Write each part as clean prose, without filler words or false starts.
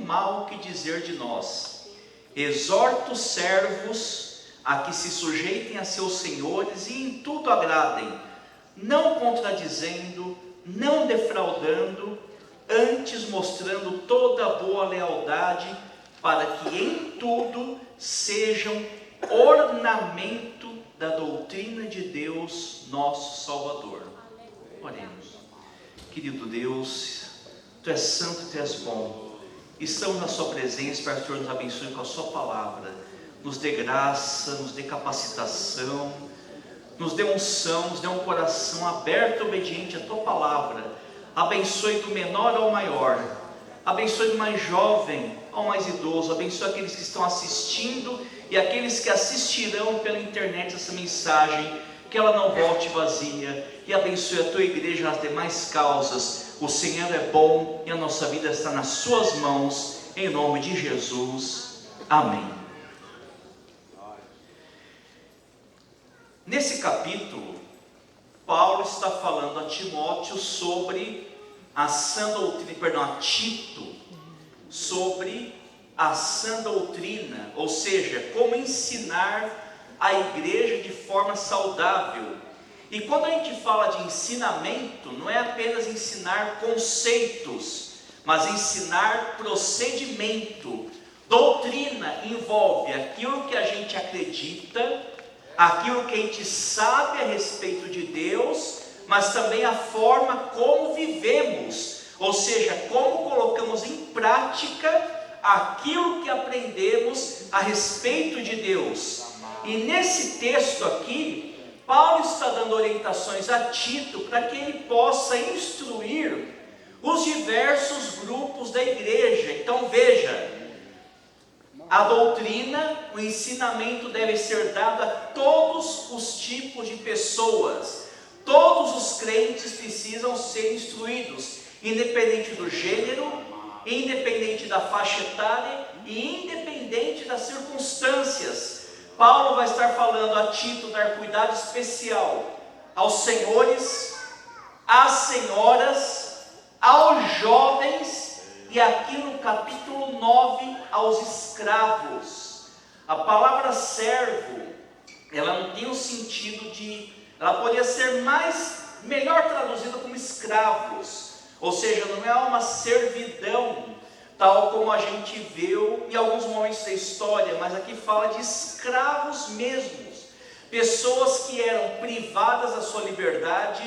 mal que dizer de nós. Exorto os servos a que se sujeitem a seus senhores e em tudo agradem, não contradizendo, não defraudando, antes mostrando toda a boa lealdade, para que em tudo sejam ornamento da doutrina de Deus, nosso Salvador. Oremos. Querido Deus, Tu és santo, Tu és bom. Estamos na Sua presença para que o Senhor nos abençoe com a Sua palavra. Nos dê graça, nos dê capacitação, nos dê unção, nos dê um coração aberto e obediente à Tua palavra. Abençoe do menor ao maior. Abençoe do mais jovem ao mais idoso. Abençoe aqueles que estão assistindo e aqueles que assistirão pela internet essa mensagem. Que ela não volte vazia. E abençoe a Tua igreja nas demais causas. O Senhor é bom e a nossa vida está nas Suas mãos. Em nome de Jesus. Amém. Nesse capítulo, Paulo está falando a Timóteo sobre a sã doutrina, a Tito, sobre a sã doutrina, ou seja, como ensinar a igreja de forma saudável. E quando a gente fala de ensinamento, não é apenas ensinar conceitos, mas ensinar procedimento. Doutrina envolve aquilo que a gente acredita, aquilo que a gente sabe a respeito de Deus, mas também a forma como vivemos, ou seja, como colocamos em prática aquilo que aprendemos a respeito de Deus. E nesse texto aqui, Paulo está dando orientações a Tito para que ele possa instruir os diversos grupos da igreja. Então veja, a doutrina, o ensinamento deve ser dado a todos os tipos de pessoas. Todos os crentes precisam ser instruídos, independente do gênero, independente da faixa etária e independente das circunstâncias. Paulo vai estar falando a Tito dar cuidado especial aos senhores, às senhoras, aos jovens e aqui no capítulo 9 aos escravos. A palavra servo, ela não tem o sentido de, ela poderia ser melhor traduzida como escravos, ou seja, não é uma servidão, tal como a gente viu em alguns momentos da história, mas aqui fala de escravos mesmos, pessoas que eram privadas da sua liberdade,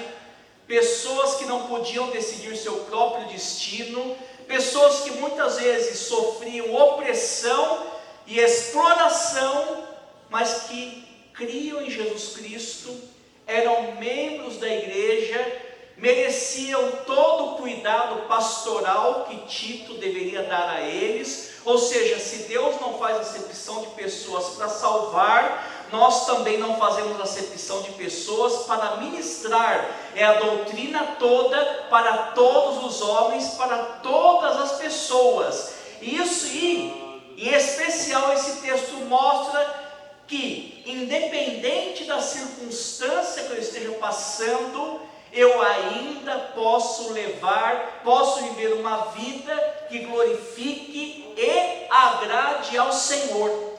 pessoas que não podiam decidir seu próprio destino, pessoas que muitas vezes sofriam opressão e exploração, mas que criam em Jesus Cristo, eram membros da igreja, mereciam todo o cuidado pastoral que Tito deveria dar a eles. Ou seja, se Deus não faz acepção de pessoas para salvar, nós também não fazemos acepção de pessoas para ministrar. É a doutrina toda para todos os homens, para todas as pessoas. Isso e em especial esse texto mostra que, independente da circunstância que eu esteja passando, eu ainda posso viver uma vida que glorifique e agrade ao Senhor.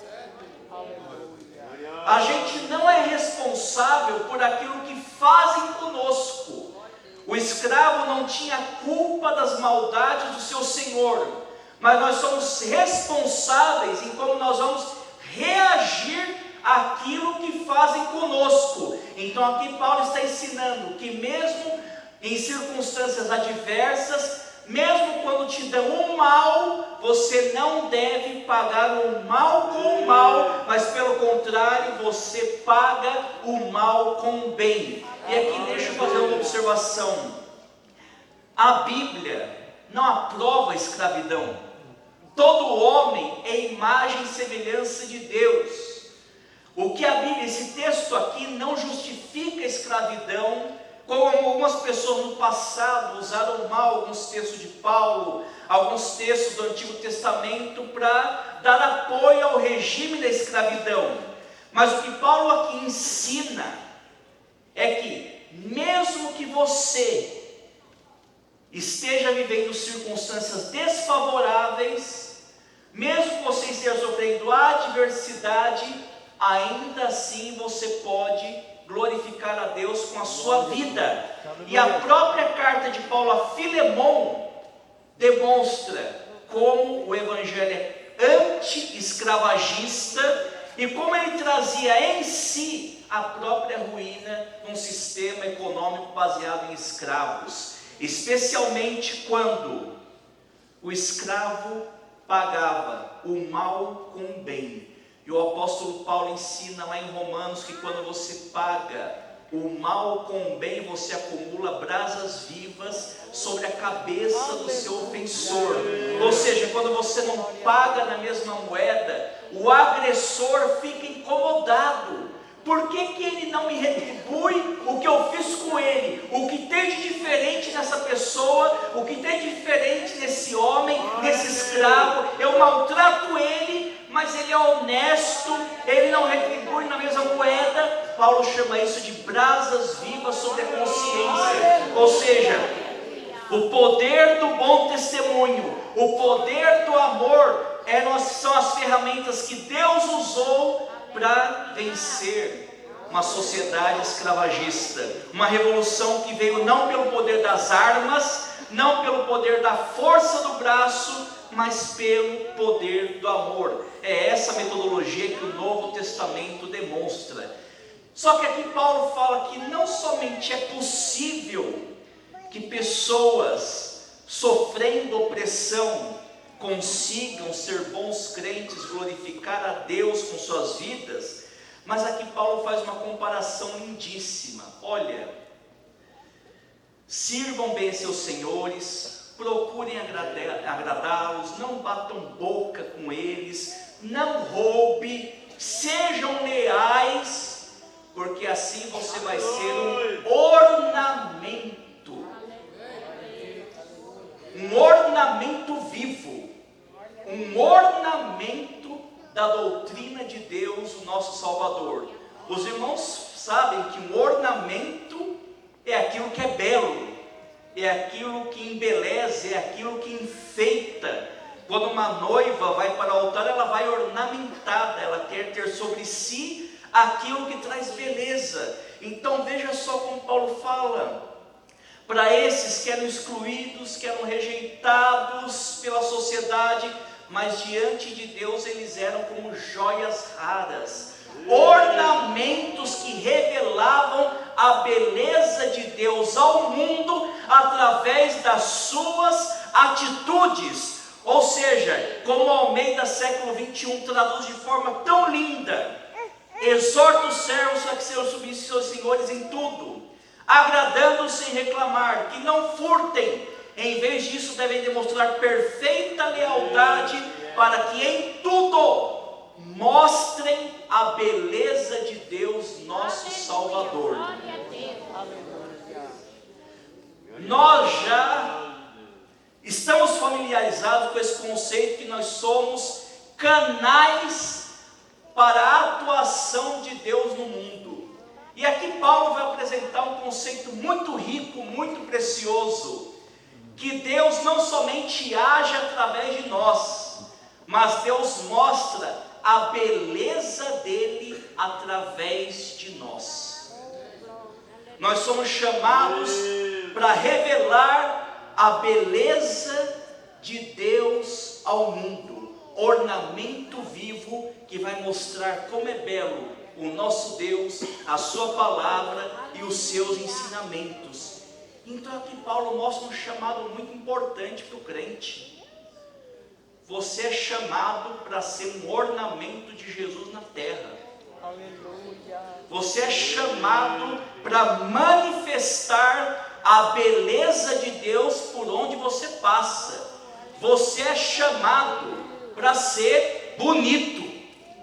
A gente não é responsável por aquilo que fazem conosco. O escravo não tinha culpa das maldades do seu senhor, mas nós somos responsáveis em como nós vamos reagir àquilo que fazem conosco. Então aqui Paulo está ensinando que mesmo em circunstâncias adversas, mesmo quando te dão o mal, você não deve pagar o mal com o mal, mas pelo contrário, você paga o mal com o bem. E aqui deixa eu fazer uma observação. A Bíblia não aprova a escravidão. Todo homem é imagem e semelhança de Deus. O que a Bíblia, esse texto aqui não justifica a escravidão, como algumas pessoas no passado usaram mal alguns textos de Paulo, alguns textos do Antigo Testamento para dar apoio ao regime da escravidão. Mas o que Paulo aqui ensina é que mesmo que você esteja vivendo circunstâncias desfavoráveis, adversidade, ainda assim você pode glorificar a Deus com a sua vida. E a própria carta de Paulo a Filemon demonstra como o evangelho é anti-escravagista e como ele trazia em si a própria ruína num sistema econômico baseado em escravos, especialmente quando o escravo pagava o mal com o bem. E o apóstolo Paulo ensina lá em Romanos que quando você paga o mal com o bem, você acumula brasas vivas sobre a cabeça do seu ofensor. Ou seja, quando você não paga na mesma moeda, o agressor fica incomodado. Por que ele não me retribui o que eu fiz com ele? O que tem de diferente nessa pessoa? O que tem de diferente nesse homem, nesse escravo? Eu maltrato ele, mas ele é honesto, ele não retribui na mesma moeda. Paulo chama isso de brasas vivas sobre a consciência. Ou seja, o poder do bom testemunho, o poder do amor, são as ferramentas que Deus usou para vencer uma sociedade escravagista, uma revolução que veio não pelo poder das armas, não pelo poder da força do braço, mas pelo poder do amor. É essa metodologia que o Novo Testamento demonstra. Só que aqui Paulo fala que não somente é possível que pessoas sofrendo opressão consigam ser bons crentes, glorificar a Deus com suas vidas, mas aqui Paulo faz uma comparação lindíssima. Olha, sirvam bem seus senhores, procurem agradá-los, não batam boca com eles, não roube, sejam leais, porque assim você vai ser um ornamento vivo, um ornamento da doutrina de Deus, o nosso Salvador. Os irmãos sabem que um ornamento é aquilo que é belo, é aquilo que embeleza, é aquilo que enfeita. Quando uma noiva vai para o altar, ela vai ornamentada, ela quer ter sobre si aquilo que traz beleza. Então veja só como Paulo fala, para esses que eram excluídos, que eram rejeitados pela sociedade, mas diante de Deus eles eram como joias raras, ornamentos que revelavam a beleza de Deus ao mundo através das suas atitudes. Ou seja, como Almeida século 21 traduz de forma tão linda: exorta os servos a que sejam submissos aos seus senhores em tudo, agradando-os sem reclamar, que não furtem, em vez disso devem demonstrar perfeita lealdade, para que em tudo mostrem a beleza de Deus, nosso Salvador. Nós já estamos familiarizados com esse conceito que nós somos canais para a atuação de Deus no mundo. E aqui Paulo vai apresentar um conceito muito rico, muito precioso, que Deus não somente age através de nós, mas Deus mostra a beleza dele através de nós. Nós somos chamados para revelar a beleza de Deus ao mundo, ornamento vivo que vai mostrar como é belo o nosso Deus, a sua palavra e os seus ensinamentos. Então aqui Paulo mostra um chamado muito importante para o crente. Você é chamado para ser um ornamento de Jesus na terra. Aleluia. Você é chamado para manifestar a beleza de Deus por onde você passa. Você é chamado para ser bonito.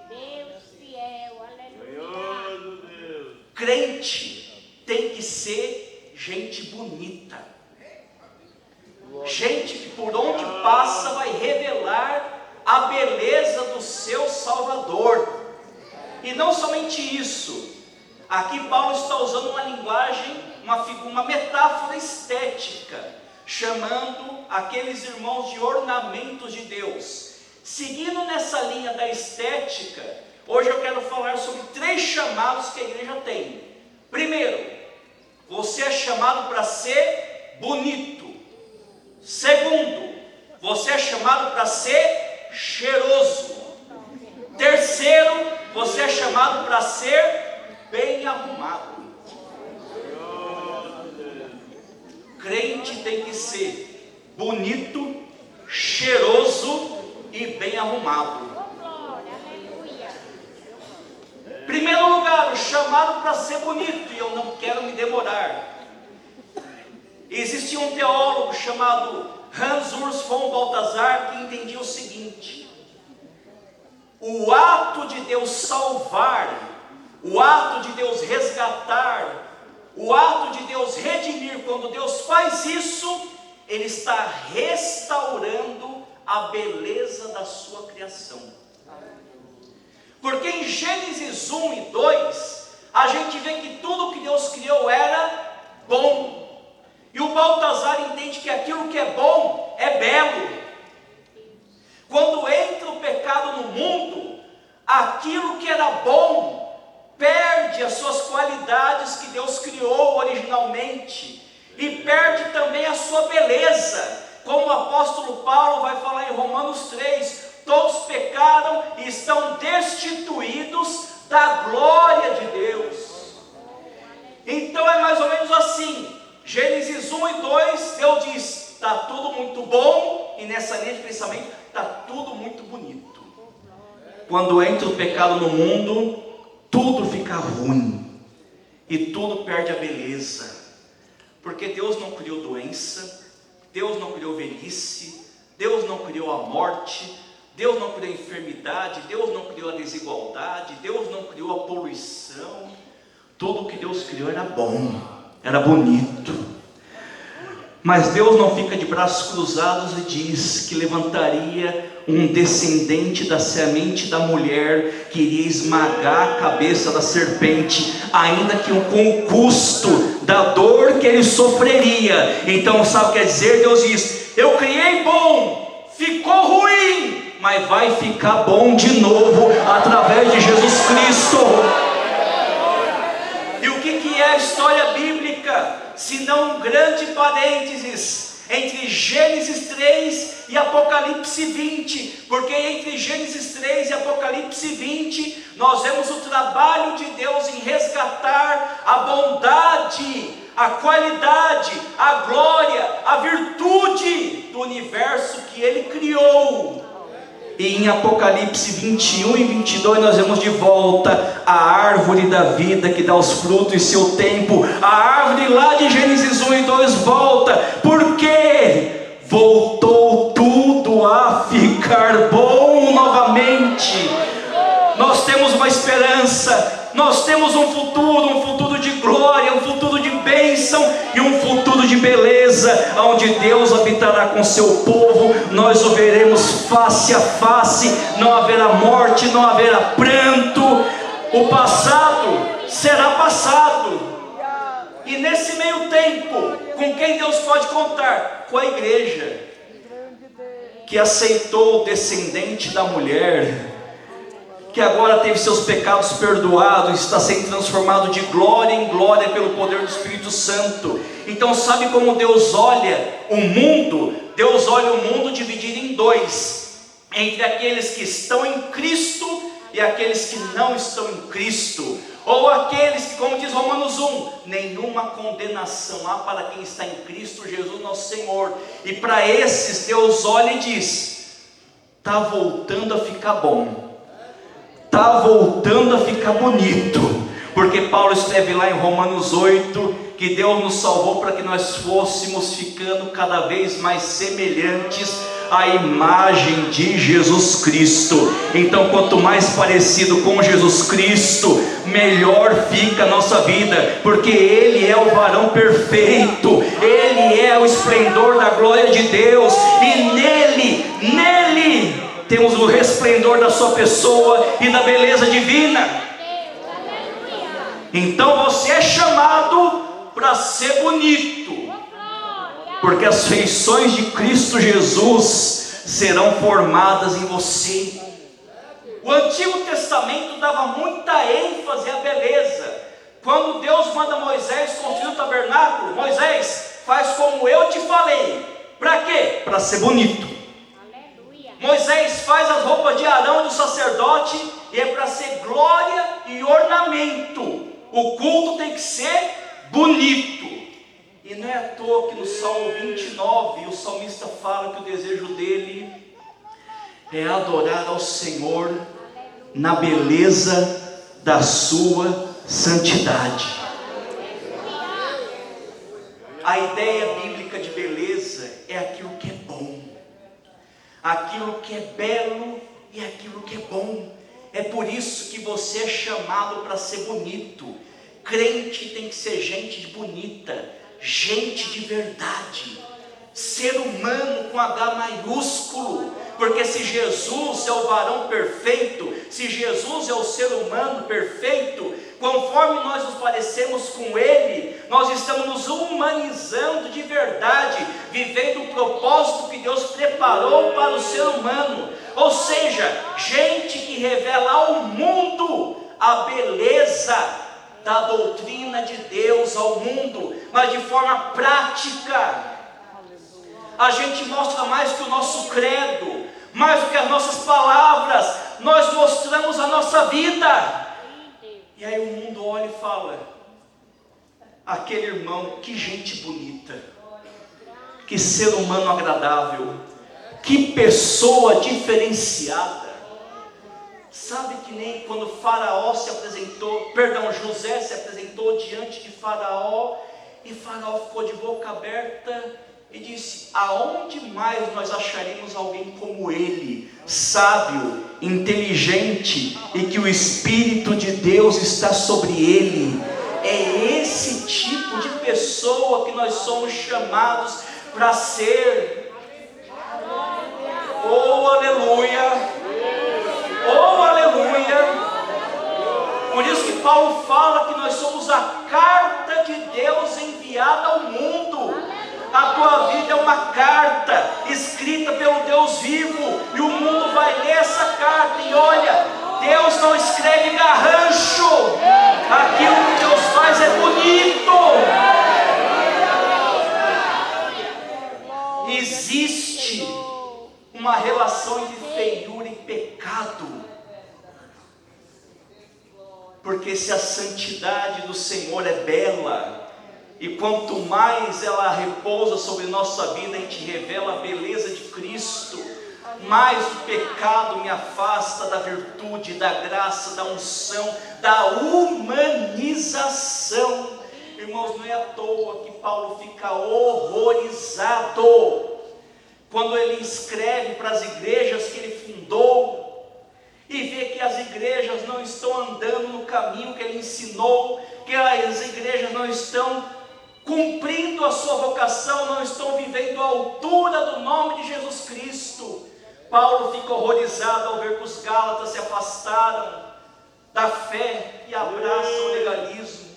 Deus fiel, aleluia. Crente tem que ser gente bonita. Gente que por onde passa vai revelar a beleza do seu Salvador. E não somente isso, aqui Paulo está usando uma linguagem, uma metáfora estética, chamando aqueles irmãos de ornamentos de Deus. Seguindo nessa linha da estética, hoje eu quero falar sobre 3 chamados que a igreja tem. Primeiro, você é chamado para ser bonito. Segundo, você é chamado para ser cheiroso. Terceiro, você é chamado para ser bem arrumado. Crente tem que ser bonito, cheiroso e bem arrumado. Primeiro lugar, o chamado para ser bonito, e eu não quero me demorar. Existia um teólogo chamado Hans Urs von Balthasar que entendia o seguinte: o ato de Deus salvar, o ato de Deus resgatar, o ato de Deus redimir, quando Deus faz isso, Ele está restaurando a beleza da sua criação. Porque em Gênesis 1 e 2, a gente vê que tudo que Deus criou era bom. E o Balthasar entende que aquilo que é bom é belo. Quando entra o pecado no mundo, aquilo que era bom perde as suas qualidades que Deus criou originalmente, e perde também a sua beleza. Como o apóstolo Paulo vai falar em Romanos 3, todos pecaram e estão destituídos da glória de Deus. Então é mais ou menos assim. Gênesis 1 e 2, Deus diz: está tudo muito bom, e nessa linha de pensamento, está tudo muito bonito. Quando entra o pecado no mundo, tudo fica ruim, e tudo perde a beleza, porque Deus não criou doença, Deus não criou velhice, Deus não criou a morte, Deus não criou a enfermidade, Deus não criou a desigualdade, Deus não criou a poluição. Tudo que Deus criou era bom, era bonito. Mas Deus não fica de braços cruzados e diz que levantaria um descendente da semente da mulher que iria esmagar a cabeça da serpente, ainda que com o custo da dor que ele sofreria. Então sabe o que quer dizer? Deus diz: eu criei bom, ficou ruim, mas vai ficar bom de novo através de Jesus Cristo. E o que é a história bíblica, se não um grande parênteses entre Gênesis 3 e Apocalipse 20, porque entre Gênesis 3 e Apocalipse 20, nós vemos o trabalho de Deus em resgatar a bondade, a qualidade, a glória, a virtude do universo que Ele criou. E em Apocalipse 21 e 22 nós vemos de volta a árvore da vida que dá os frutos em seu tempo. A árvore lá de Gênesis 1 e 2 volta, porque voltou tudo a ficar bom novamente. Nós temos uma esperança, nós temos um futuro de glória, um futuro de bênção e um futuro de beleza, onde Deus habitará com seu povo. Nós o veremos face a face, não haverá morte, não haverá pranto. O passado será passado, e nesse meio tempo, com quem Deus pode contar? Com a igreja, que aceitou o descendente da mulher, que agora teve seus pecados perdoados, está sendo transformado de glória em glória pelo poder do Espírito Santo. Então sabe como Deus olha o mundo? Deus olha o mundo dividido em dois, entre aqueles que estão em Cristo e aqueles que não estão em Cristo, ou aqueles que, como diz Romanos 1, nenhuma condenação há para quem está em Cristo Jesus nosso Senhor. E para esses Deus olha e diz: está voltando a ficar bom, está voltando a ficar bonito, porque Paulo escreve lá em Romanos 8, que Deus nos salvou para que nós fôssemos ficando cada vez mais semelhantes à imagem de Jesus Cristo. Então quanto mais parecido com Jesus Cristo, melhor fica a nossa vida, porque Ele é o varão perfeito, Ele é o esplendor da glória de Deus, e nele temos o resplendor da sua pessoa e da beleza divina. Então você é chamado para ser bonito, porque as feições de Cristo Jesus serão formadas em você. O Antigo Testamento dava muita ênfase à beleza. Quando Deus manda Moisés construir o tabernáculo, Moisés, faz como eu te falei. Para quê? Para ser bonito. Aleluia. Moisés faz as roupas de Arão, do sacerdote, e é para ser glória e ornamento. O culto tem que ser bonito. E não é à toa que no Salmo 29, o salmista fala que o desejo dele é adorar ao Senhor na beleza da sua santidade. A ideia bíblica de beleza é aquilo que é bom, aquilo que é belo e aquilo que é bom. É por isso que você é chamado para ser bonito. Crente tem que ser gente bonita, gente de verdade, ser humano com H maiúsculo, porque se Jesus é o varão perfeito, se Jesus é o ser humano perfeito, conforme nós nos parecemos com Ele, nós estamos nos humanizando de verdade, vivendo o propósito que Deus preparou para o ser humano, ou seja, gente que revela ao mundo a beleza da doutrina de Deus ao mundo, mas de forma prática. A gente mostra mais que o nosso credo, mais do que as nossas palavras, nós mostramos a nossa vida. E aí o mundo olha e fala: aquele irmão, que gente bonita, que ser humano agradável, que pessoa diferenciada. Sabe que nem quando José se apresentou diante de Faraó, e Faraó ficou de boca aberta e disse: aonde mais nós acharemos alguém como ele, sábio, inteligente, e que o Espírito de Deus está sobre ele? É esse tipo de pessoa que nós somos chamados para ser. Oh, aleluia! Oh, aleluia! Por isso que Paulo fala que nós somos a carta de Deus enviada ao mundo. A tua vida é uma carta escrita pelo Deus vivo, e o mundo vai ler essa carta. E olha, Deus não escreve garrancho, aquilo que Deus faz é bonito. Existe uma relação entre feiura e pecado, porque se a santidade do Senhor é bela, e quanto mais ela repousa sobre nossa vida, a gente revela a beleza de Cristo, mais o pecado me afasta da virtude, da graça, da unção, da humanização. Irmãos, não é à toa que Paulo fica horrorizado quando ele escreve para as igrejas que ele fundou, e vê que as igrejas não estão andando no caminho que ele ensinou, que as igrejas não estão cumprindo a sua vocação, não estão vivendo à altura do nome de Jesus Cristo. Paulo fica horrorizado ao ver que os gálatas se afastaram da fé e abraçam o legalismo.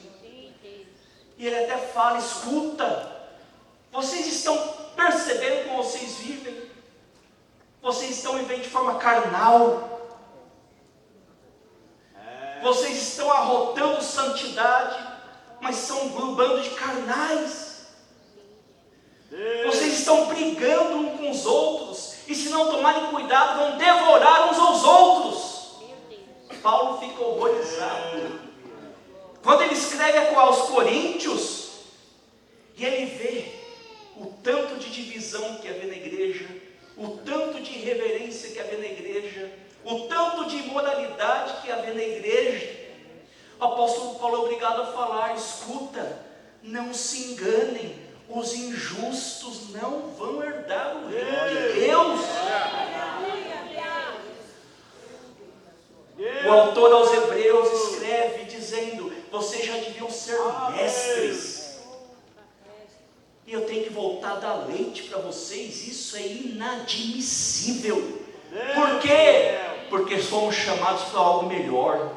E ele até fala: escuta, vocês estão percebendo como vocês vivem? Vocês estão vivendo de forma carnal. Vocês estão arrotando santidade, mas são um bando de carnais. Vocês estão brigando uns com os outros, e se não tomarem cuidado, vão devorar uns aos outros. Paulo fica horrorizado quando ele escreve aos Coríntios, e ele vê o tanto de divisão que havia na igreja, o tanto de irreverência que havia na igreja, o tanto de imoralidade que havia na igreja. O apóstolo Paulo é obrigado a falar: escuta, não se enganem, os injustos não vão herdar o reino de Deus. O autor aos Hebreus escreve dizendo: vocês já deviam ser mestres. E eu tenho que voltar a dar leite para vocês. Isso é inadmissível. Por quê? Porque somos chamados para algo melhor.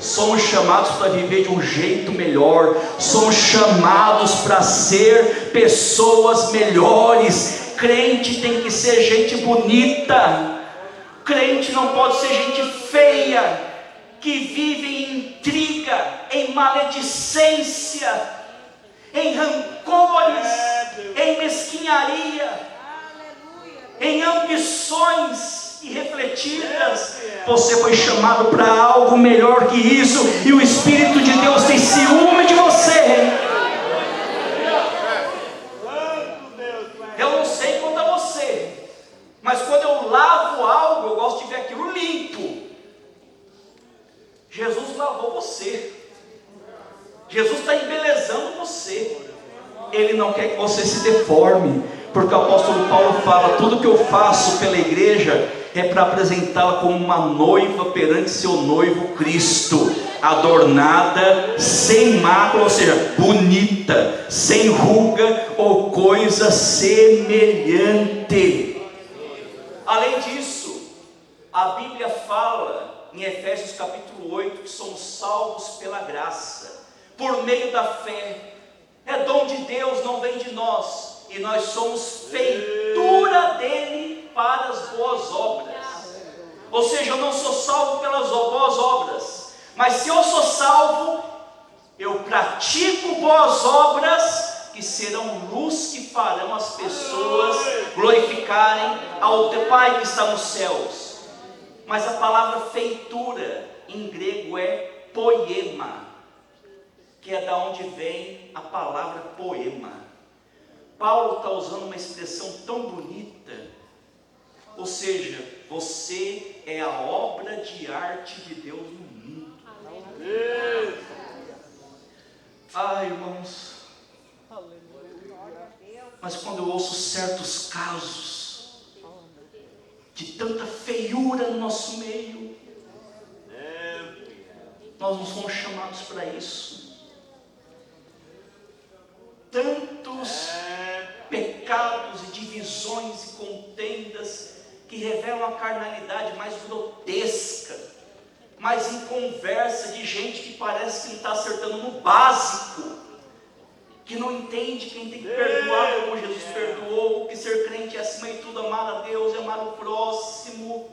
Somos chamados para viver de um jeito melhor. Somos chamados para ser pessoas melhores. crente tem que ser gente bonita. Crente não pode ser gente feia, que vive em intriga, em maledicência, em rancores, em mesquinharia, em ambições irrefletidas. Você foi chamado para algo melhor que isso, e o Espírito de Deus tem ciúme de você. Eu não sei quanto a você, mas quando eu lavo algo, eu gosto de ver aquilo limpo. Jesus lavou você. Jesus está embelezando você. Ele não quer que você se deforme, porque o apóstolo Paulo fala: tudo que eu faço pela igreja é para apresentá-la como uma noiva perante seu noivo Cristo, adornada, sem mácula, ou seja, bonita, sem ruga ou coisa semelhante. Além disso, a Bíblia fala em Efésios capítulo 8 que somos salvos pela graça, por meio da fé. É dom de Deus, não vem de nós, e nós somos feitura dele para as boas obras. Ou seja, eu não sou salvo pelas boas obras, mas se eu sou salvo, eu pratico boas obras que serão luz, que farão as pessoas glorificarem ao Pai que está nos céus. Mas a palavra feitura em grego é poema, que é da onde vem a palavra poema. Paulo está usando uma expressão tão bonita, ou seja, você é a obra de arte de Deus no mundo. Ai, irmãos, mas quando eu ouço certos casos de tanta feiura no nosso meio, nós não somos chamados para isso. Tantos pecados e divisões e contendas que revelam a carnalidade mais grotesca, mais em conversa de gente que parece que não está acertando no básico, que não entende quem tem que perdoar como Jesus perdoou, que ser crente é acima de tudo amar a Deus e amar o próximo.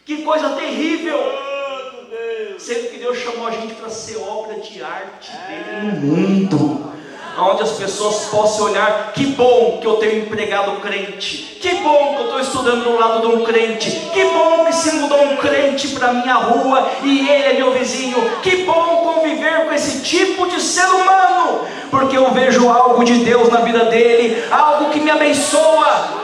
Que coisa terrível! Sendo que Deus chamou a gente para ser obra de arte dele no mundo, onde as pessoas possam olhar: que bom que eu tenho empregado crente, que bom que eu estou estudando do lado de um crente, que bom que se mudou um crente para a minha rua e ele é meu vizinho, que bom conviver com esse tipo de ser humano, porque eu vejo algo de Deus na vida dele, algo que me abençoa.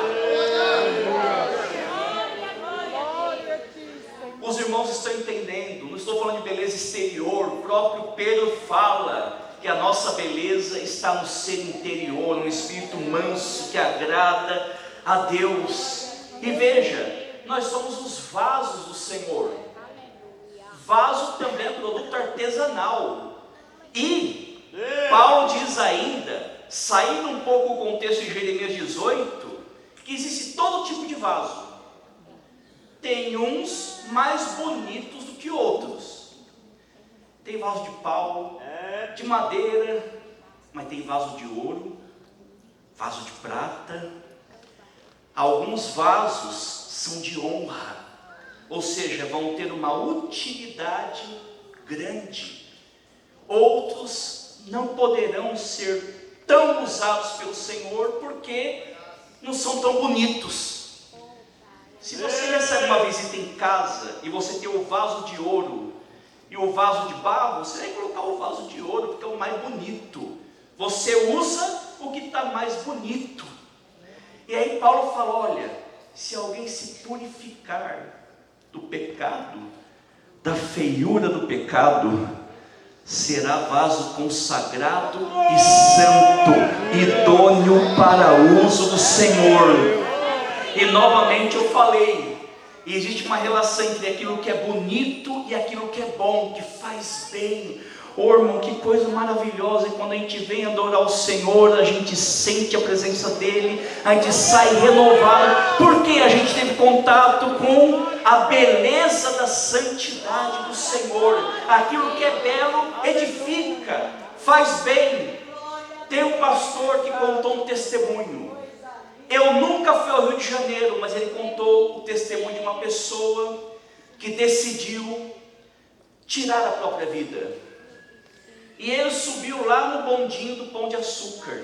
Os irmãos estão entendendo, não estou falando de beleza exterior. O próprio Pedro fala que a nossa beleza está no ser interior, no espírito manso que agrada a Deus. E veja, nós somos os vasos do Senhor. Vaso também é produto artesanal. E Paulo diz ainda, saindo um pouco do contexto de Jeremias 18, que existe todo tipo de vaso. Tem uns mais bonitos do que outros. Tem vaso de pau, de madeira, mas tem vaso de ouro, vaso de prata. Alguns vasos são de honra, ou seja, vão ter uma utilidade grande. Outros não poderão ser tão usados pelo Senhor porque não são tão bonitos. Se você recebe uma visita em casa e você tem o vaso de ouro e o vaso de barro, você vai colocar o vaso de ouro porque é o mais bonito. Você usa o que está mais bonito. E aí Paulo fala: olha, se alguém se purificar do pecado, da feiura do pecado, será vaso consagrado e santo, idôneo para uso do Senhor. E novamente eu falei, existe uma relação entre aquilo que é bonito e aquilo que é bom, que faz bem. Oh, irmão, que coisa maravilhosa! E quando a gente vem adorar o Senhor, a gente sente a presença dEle, a gente sai renovado, porque a gente teve contato com a beleza da santidade do Senhor. Aquilo que é belo edifica, faz bem. Tem um pastor que contou um testemunho. Eu nunca fui ao Rio de Janeiro, mas ele contou o testemunho de uma pessoa que decidiu tirar a própria vida. E ele subiu lá no bondinho do Pão de Açúcar.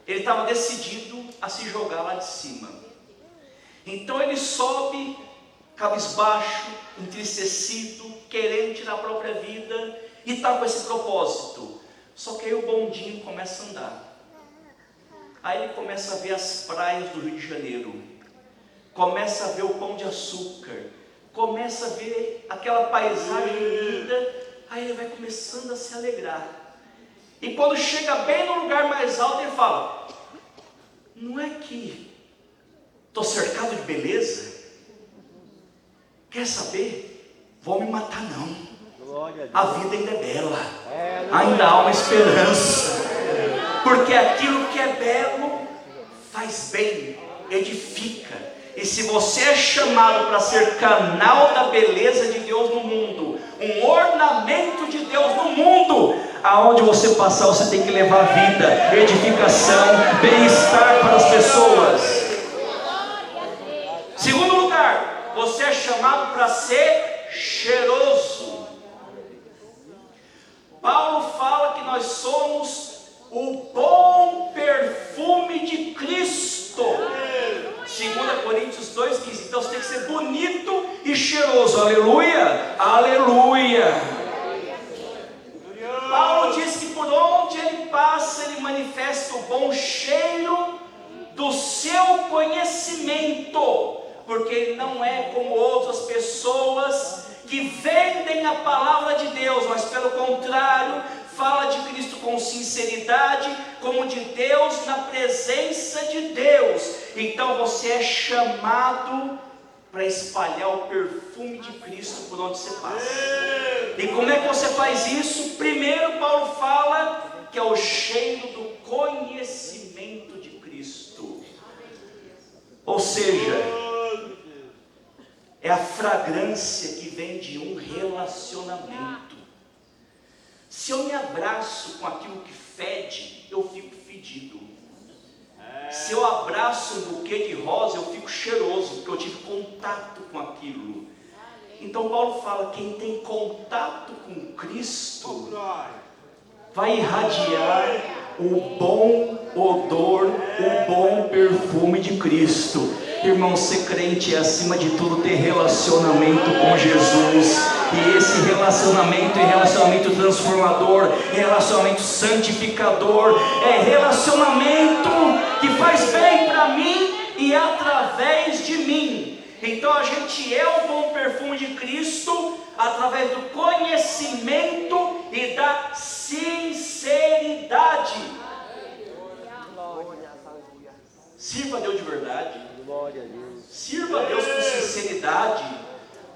Ele estava decidido a se jogar lá de cima. Então ele sobe, cabisbaixo, entristecido, querendo tirar a própria vida, e está com esse propósito. Só que aí o bondinho começa a andar. Aí ele começa a ver as praias do Rio de Janeiro, começa a ver o Pão de Açúcar, começa a ver aquela paisagem linda. Aí ele vai começando a se alegrar. E quando chega bem no lugar mais alto, ele fala: não é que estou cercado de beleza? Quer saber? Vou me matar não. A vida ainda é bela, ainda há uma esperança, porque aquilo que é belo faz bem, edifica. E se você é chamado para ser canal da beleza de Deus no mundo, um ornamento de Deus no mundo, aonde você passar, você tem que levar vida, edificação, bem-estar para as pessoas. Segundo lugar, você é chamado para ser cheiroso. Paulo fala que nós somos o bom perfume de Cristo. 2 Coríntios 2,15. Então você tem que ser bonito e cheiroso. Aleluia, aleluia. Paulo diz que por onde ele passa, ele manifesta o bom cheiro do seu conhecimento, porque ele não é como outras pessoas que vendem a palavra de Deus, mas pelo contrário, fala de Cristo com sinceridade, como de Deus na presença de Deus. Então você é chamado para espalhar o perfume de Cristo por onde você passa. E como é que você faz isso? Primeiro, Paulo fala que é o cheiro do conhecimento de Cristo. Ou seja, é a fragrância que vem de um relacionamento. Se eu me abraço com aquilo que fede, eu fico fedido. Se eu abraço um buquê de rosa, eu fico cheiroso, porque eu tive contato com aquilo. Então Paulo fala: quem tem contato com Cristo vai irradiar o bom odor, o bom perfume de Cristo. Irmão, ser crente é acima de tudo ter relacionamento com Jesus. E esse relacionamento é relacionamento transformador, relacionamento santificador, é relacionamento que faz bem para mim e através de mim. Então a gente é o bom perfume de Cristo através do conhecimento e da sinceridade. Sirva a Deus de verdade. Sirva a Deus com sinceridade.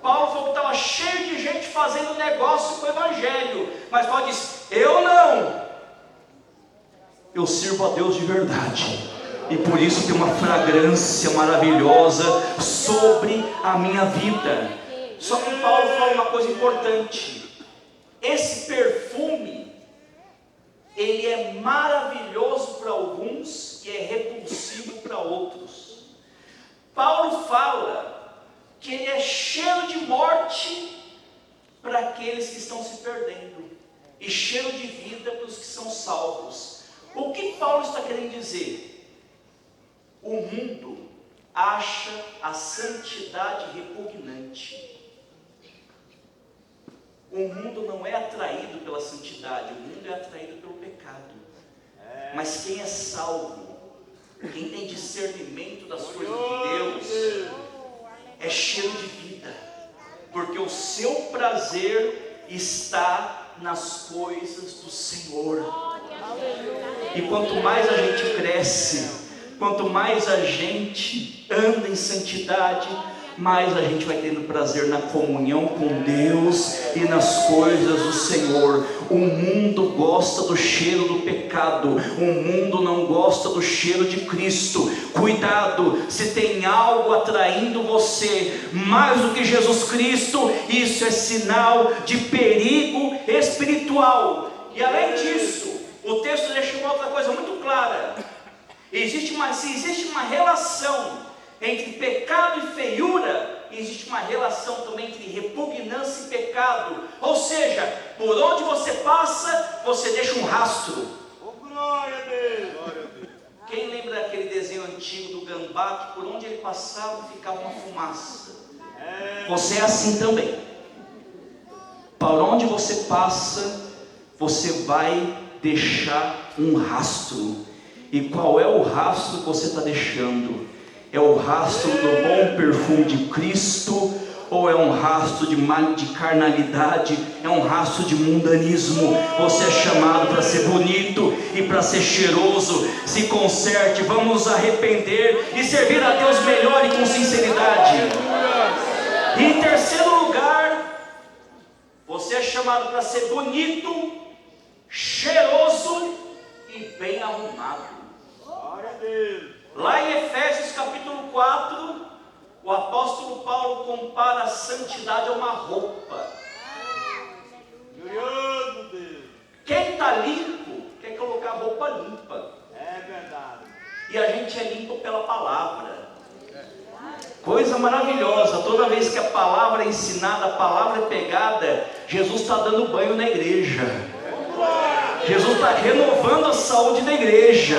Paulo falou que estava cheio de gente fazendo negócio com o Evangelho, mas Paulo disse: eu não, eu sirvo a Deus de verdade, e por isso tem uma fragrância maravilhosa sobre a minha vida. Só que Paulo fala uma coisa importante: esse perfume, ele é maravilhoso para alguns e é repulsivo para outros. Paulo fala que ele é cheiro de morte para aqueles que estão se perdendo e cheiro de vida para os que são salvos. O que Paulo está querendo dizer? O mundo acha a santidade repugnante. O mundo não é atraído pela santidade, o mundo é atraído pelo pecado. Mas quem é salvo, quem tem discernimento das coisas de Deus, é cheiro de vida, porque o seu prazer está nas coisas do Senhor. E quanto mais a gente cresce, quanto mais a gente anda em santidade, mais a gente vai tendo prazer na comunhão com Deus e nas coisas do Senhor. O mundo gosta do cheiro do pecado, o mundo não gosta do cheiro de Cristo. Cuidado, se tem algo atraindo você mais do que Jesus Cristo, isso é sinal de perigo espiritual. E além disso, o texto deixa uma outra coisa muito clara. Se existe uma relação entre pecado e feiura, existe uma relação também entre repugnância e pecado. Ou seja, por onde você passa, você deixa um rastro. Glória a Deus! Glória a Deus! Quem lembra daquele desenho antigo do gambá, que por onde ele passava ficava uma fumaça? Você é assim também. Por onde você passa, você vai deixar um rastro. E qual é o rastro que você está deixando? É o rastro do bom perfume de Cristo? Ou é um rastro de carnalidade? É um rastro de mundanismo? Você é chamado para ser bonito e para ser cheiroso. Se conserte, vamos nos arrepender e servir a Deus melhor e com sinceridade. E em terceiro lugar, você é chamado para ser bonito, cheiroso e bem arrumado. Glória a Deus! Lá em Efésios capítulo 4, o apóstolo Paulo compara a santidade a uma roupa. Glorioso Deus! Quem está limpo quer colocar a roupa limpa. É verdade. E a gente é limpo pela palavra. Coisa maravilhosa, toda vez que a palavra é ensinada, a palavra é pegada, Jesus está dando banho na igreja. Jesus está renovando a saúde da igreja.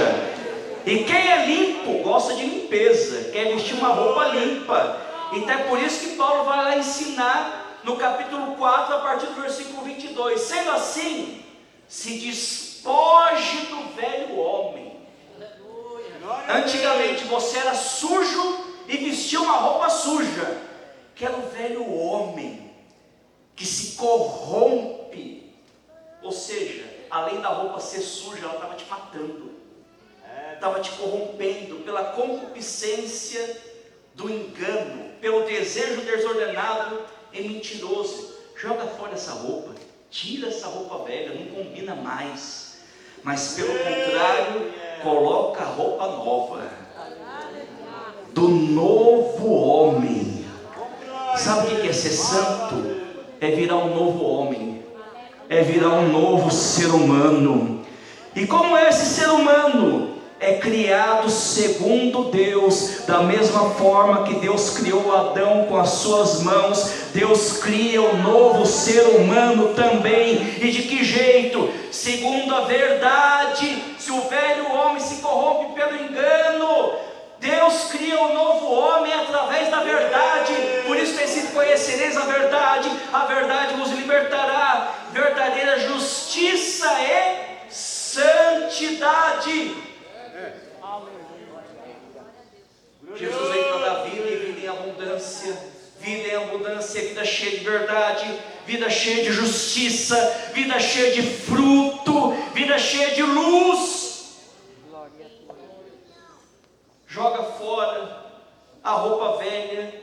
E quem é limpo gosta de limpeza, quer vestir uma roupa limpa. Então é por isso que Paulo vai lá ensinar no capítulo 4, a partir do versículo 22. Sendo assim, se despoje do velho homem. Antigamente você era sujo e vestia uma roupa suja, que era o velho homem que se corrompe. Ou seja, além da roupa ser suja, ela estava te matando, estava te corrompendo pela concupiscência do engano, pelo desejo desordenado e mentiroso. Joga fora essa roupa, tira essa roupa velha, não combina mais, mas pelo contrário, coloca a roupa nova, do novo homem. Sabe o que é ser santo? É virar um novo homem, é virar um novo ser humano. E como é esse ser humano? É criado segundo Deus, da mesma forma que Deus criou Adão com as suas mãos, Deus cria o novo ser humano também. E de que jeito? Segundo a verdade. Se o velho homem se corrompe pelo engano, Deus cria um novo homem através da verdade. Por isso tem sido: conhecereis a verdade vos libertará. Verdadeira justiça e santidade. Jesus veio para dar vida e vida em abundância. Vida em abundância, vida cheia de verdade, vida cheia de justiça, vida cheia de fruto, vida cheia de luz. Joga fora a roupa velha,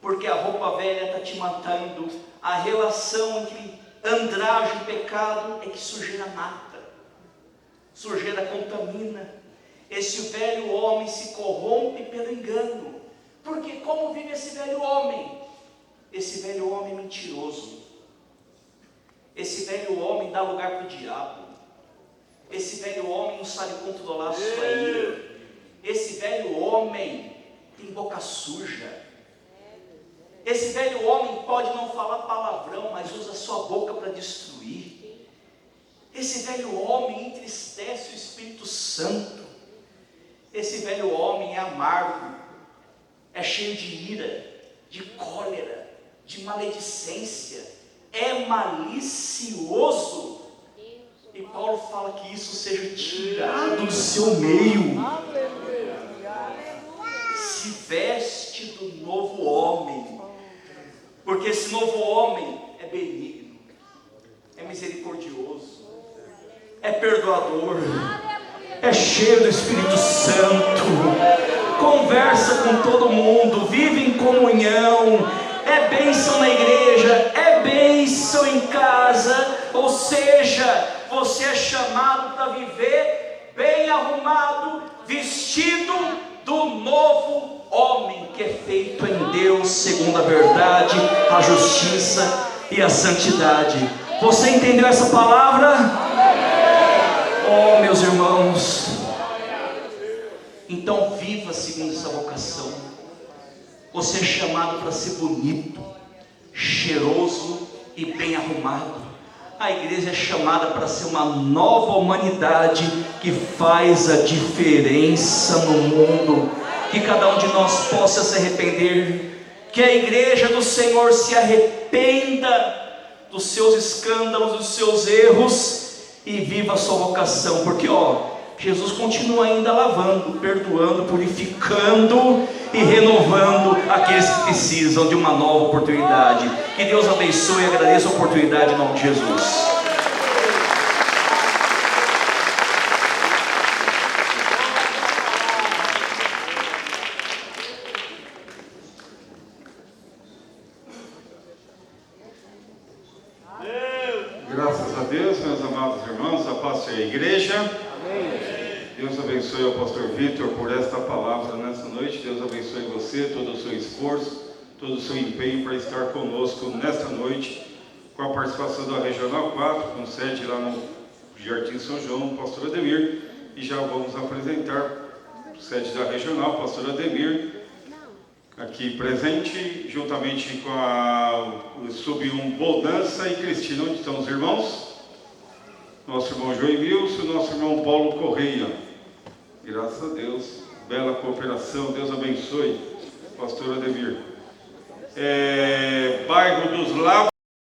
porque a roupa velha está te matando. A relação entre andrajo e pecado é que sujeira mata, sujeira contamina. Esse velho homem se corrompe pelo engano. Porque como vive esse velho homem? Esse velho homem mentiroso. Esse velho homem dá lugar para o diabo. Esse velho homem não sabe controlar a sua ira. Esse velho homem tem boca suja. Esse velho homem pode não falar palavrão, mas usa a sua boca para destruir. Esse velho homem entristece o Espírito Santo. Esse velho homem é amargo, é cheio de ira, de cólera, de maledicência, é malicioso. E Paulo fala que isso seja tirado do seu meio. Se veste do novo homem, porque esse novo homem é benigno, é misericordioso, é perdoador, é cheio do Espírito Santo, conversa com todo mundo, vive em comunhão, é bênção na igreja, é bênção em casa. Ou seja, você é chamado para viver bem arrumado, vestido do novo homem que é feito em Deus, segundo a verdade, a justiça e a santidade. Você entendeu essa palavra? Oh, meus irmãos, então viva segundo essa vocação. Você é chamado para ser bonito, cheiroso e bem arrumado. A igreja é chamada para ser uma nova humanidade que faz a diferença no mundo. Que cada um de nós possa se arrepender. Que a igreja do Senhor se arrependa dos seus escândalos, dos seus erros e viva a sua vocação. Porque Jesus continua ainda lavando, perdoando, purificando e renovando aqueles que precisam de uma nova oportunidade. Que Deus abençoe e agradeça a oportunidade em nome de Jesus. Graças a Deus, meus amados irmãos, a paz seja a igreja. Deus abençoe o pastor Vitor por esta palavra nessa noite. Deus abençoe você, todo o seu esforço, todo o seu empenho para estar conosco nesta noite, com a participação da Regional 4, com sede lá no Jardim São João, pastor Ademir. E já vamos apresentar sede da Regional, pastor Ademir, aqui presente, juntamente com o Sub-1 Boldança e Cristina. Onde estão os irmãos? Nosso irmão Joemilson, nosso irmão Paulo Correia. Graças a Deus, bela cooperação, Deus abençoe, pastor Ademir. Bairro dos Lavos.